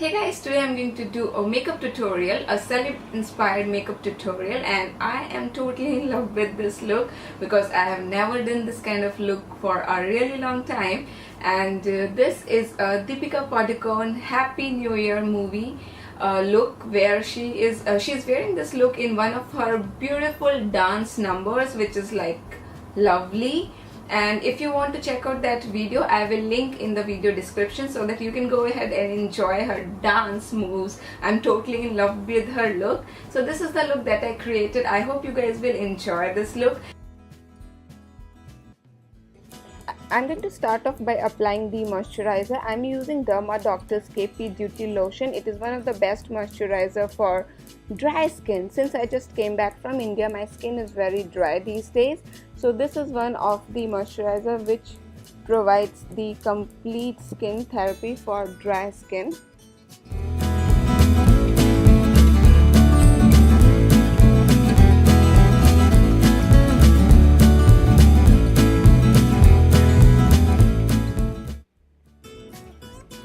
Hey guys, today I'm going to do a makeup tutorial, a celeb inspired makeup tutorial, and I am totally in love with this look because I have never done this kind of look for a really long time. And this is a Deepika Padukone Happy New Year movie look where she's wearing this look in one of her beautiful dance numbers, which is like lovely. And if you want to check out that video, I will link in the video description so that you can go ahead and enjoy her dance moves. I'm totally in love with her look. So this is the look that I created. I hope you guys will enjoy this look. I'm going to start off by applying the moisturizer. I'm using Derma Doctor's KP Duty Lotion. It is one of the best moisturizer for dry skin. Since I just came back from India, my skin is very dry these days. So this is one of the moisturizer which provides the complete skin therapy for dry skin.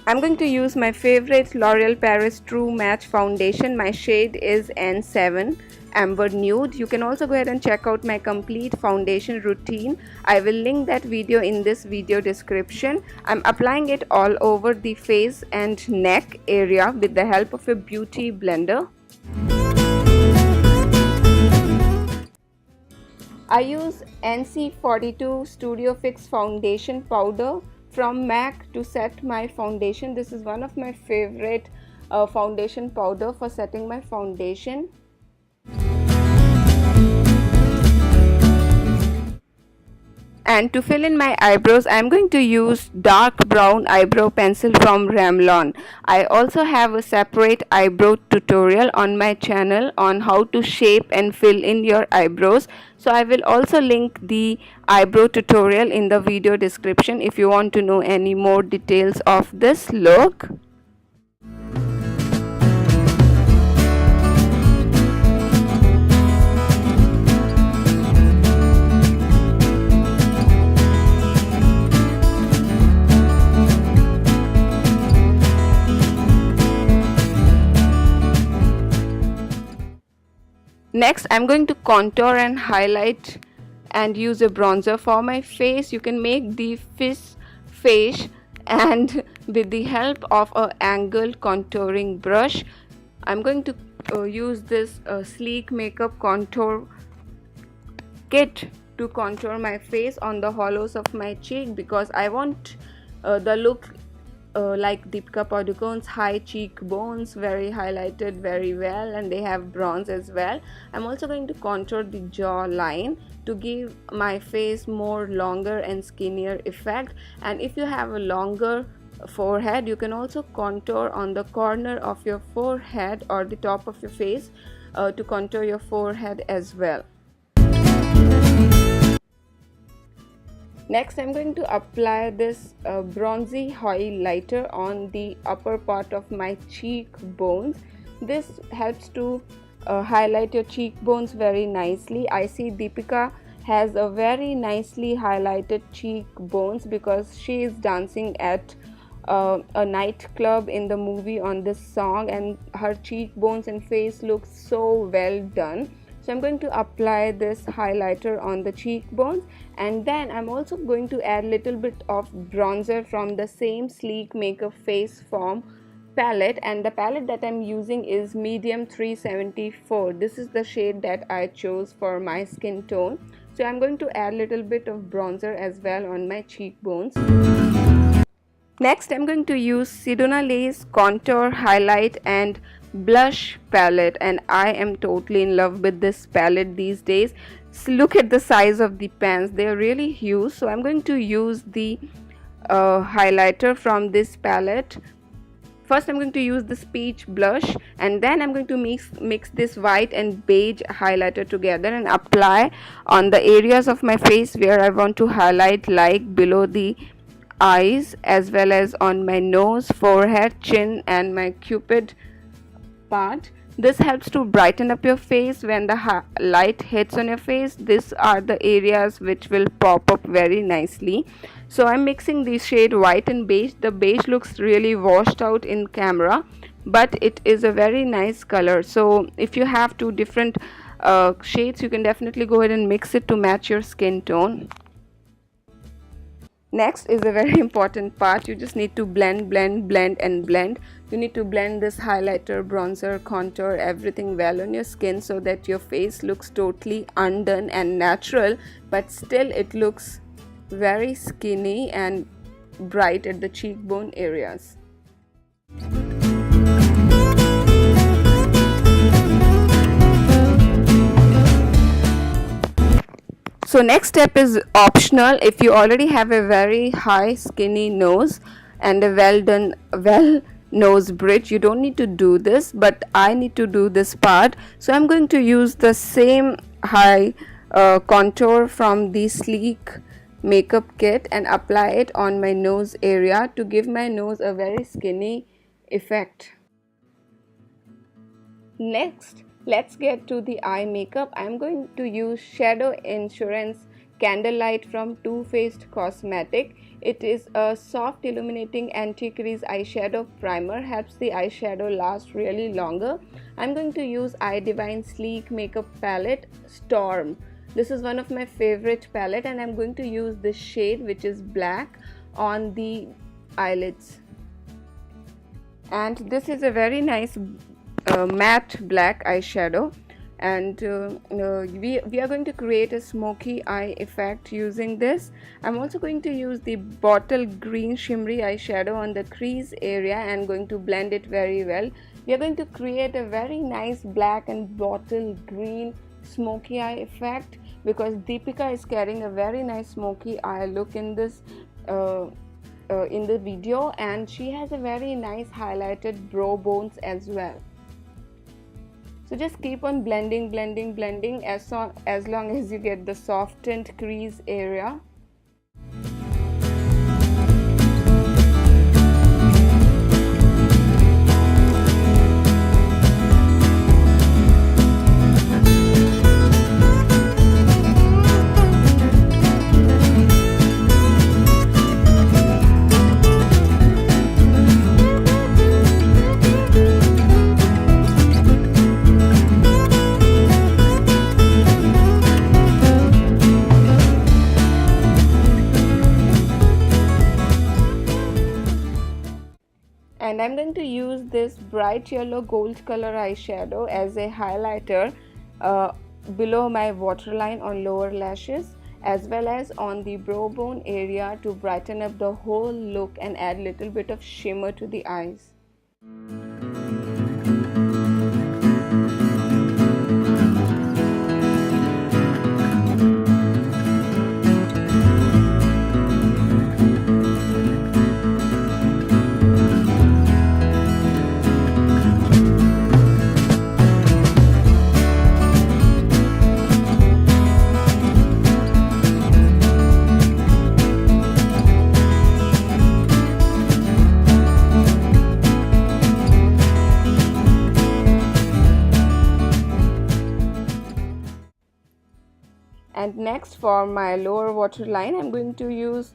I'm going to use my favorite L'Oreal Paris True Match foundation. My shade is N7 Amber Nude. You can also go ahead and check out my complete foundation routine. I will link that video in this video description. I'm applying it all over the face and neck area with the help of a beauty blender. I use NC42 Studio Fix foundation powder from MAC to set my foundation. This is one of my favorite foundation powder for setting my foundation. And to fill in my eyebrows, I am going to use dark brown eyebrow pencil from Revlon. I also have a separate eyebrow tutorial on my channel on how to shape and fill in your eyebrows. So I will also link the eyebrow tutorial in the video description if you want to know any more details of this look. Next, I'm going to contour and highlight and use a bronzer for my face. You can make the face and with the help of an angled contouring brush. I'm going to use this sleek makeup contour kit to contour my face on the hollows of my cheek because I want the look like Deepika Padukone's high cheekbones, very highlighted very well, and they have bronze as well. I'm also going to contour the jaw line to give my face more longer and skinnier effect. And if you have a longer forehead, you can also contour on the corner of your forehead or the top of your face to contour your forehead as well. Next, I'm going to apply this bronzy highlighter on the upper part of my cheekbones. This helps to highlight your cheekbones very nicely. I see Deepika has a very nicely highlighted cheekbones because she is dancing at a nightclub in the movie on this song, and her cheekbones and face look so well done. So I'm going to apply this highlighter on the cheekbones, and then I'm also going to add a little bit of bronzer from the same Sleek Makeup Face Form palette, and the palette that I'm using is medium 374. This is the shade that I chose for my skin tone. So I'm going to add a little bit of bronzer as well on my cheekbones. Next, I'm going to use Sedona Lace Contour Highlight and Blush palette, and I am totally in love with this palette these days. So look at the size of the pans, they are really huge. So I'm going to use the highlighter from this palette. First, I'm going to use this peach blush, and then I'm going to mix this white and beige highlighter together and apply on the areas of my face where I want to highlight, like below the eyes as well as on my nose, forehead, chin, and my cupid part. This helps to brighten up your face when the light hits on your face. These are the areas which will pop up very nicely. So I'm mixing the shade white and beige. The beige looks really washed out in camera, but it is a very nice color. So if you have two different shades, you can definitely go ahead and mix it to match your skin tone. Next is a very important part. You just need to blend and blend. You need to blend this highlighter, bronzer, contour, everything well on your skin so that your face looks totally undone and natural, but still it looks very skinny and bright at the cheekbone areas. So next step is optional. If you already have a very high skinny nose and a well nose bridge, you don't need to do this, but I need to do this part. So I'm going to use the same high contour from the Sleek makeup kit and apply it on my nose area to give my nose a very skinny effect. Next, let's get to the eye makeup. I'm going to use Shadow Insurance Candlelight from Too Faced Cosmetic. It is a soft illuminating anti-crease eyeshadow primer, helps the eyeshadow last really longer. I'm going to use Eye Divine Sleek Makeup Palette Storm. This is one of my favorite palette, and I'm going to use this shade, which is black, on the eyelids. And this is a very nice matte black eyeshadow, and we are going to create a smoky eye effect using this. I'm also going to use the bottle green shimmery eyeshadow on the crease area and going to blend it very well. We are going to create a very nice black and bottle green smoky eye effect because Deepika is carrying a very nice smoky eye look in this in the video, and she has a very nice highlighted brow bones as well. So just keep on blending as long as you get the softened crease area. And I'm going to use this bright yellow gold color eyeshadow as a highlighter below my waterline on lower lashes as well as on the brow bone area to brighten up the whole look and add a little bit of shimmer to the eyes. And next, for my lower waterline, I'm going to use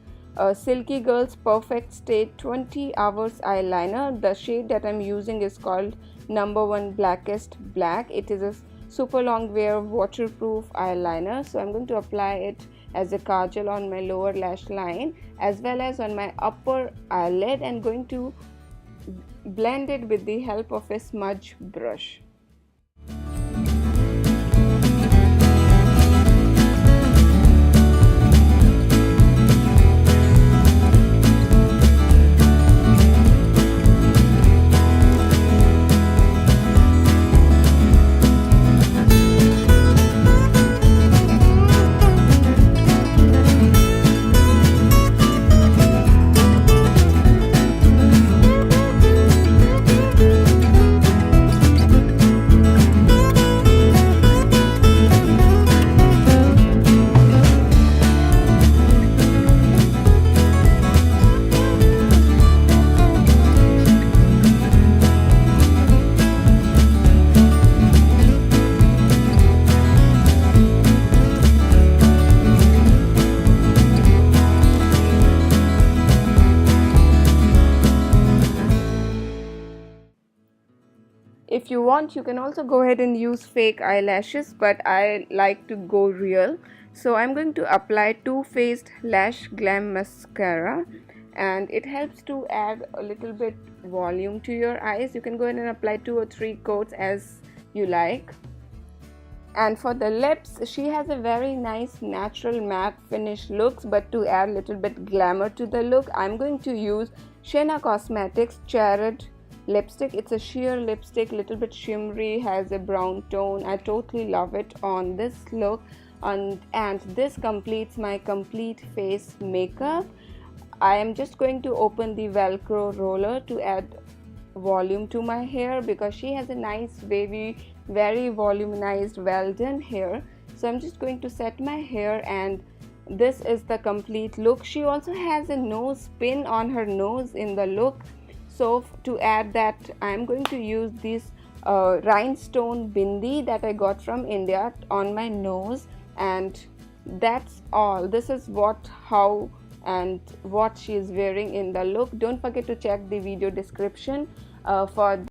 Silky Girls Perfect Stay 20 Hours Eyeliner. The shade that I'm using is called Number 1 Blackest Black. It is a super long wear waterproof eyeliner. So I'm going to apply it as a kajal on my lower lash line as well as on my upper eyelid, and going to blend it with the help of a smudge brush. If you want, you can also go ahead and use fake eyelashes, but I like to go real. So I'm going to apply Too Faced Lash Glam Mascara, and it helps to add a little bit volume to your eyes. You can go ahead and apply 2 or 3 coats as you like. And for the lips, she has a very nice natural matte finish looks, but to add a little bit glamour to the look, I'm going to use Shena Cosmetics Cherry lipstick. It's a sheer lipstick, little bit shimmery, has a brown tone. I totally love it on this look, and this completes my complete face makeup. I am just going to open the Velcro roller to add volume to my hair, because she has a nice wavy, very voluminized, well done hair. So I'm just going to set my hair, and this is the complete look. She also has a nose pin on her nose in the look. So to add that, I'm going to use this rhinestone bindi that I got from India on my nose, and that's all. This is how and what she is wearing in the look. Don't forget to check the video description for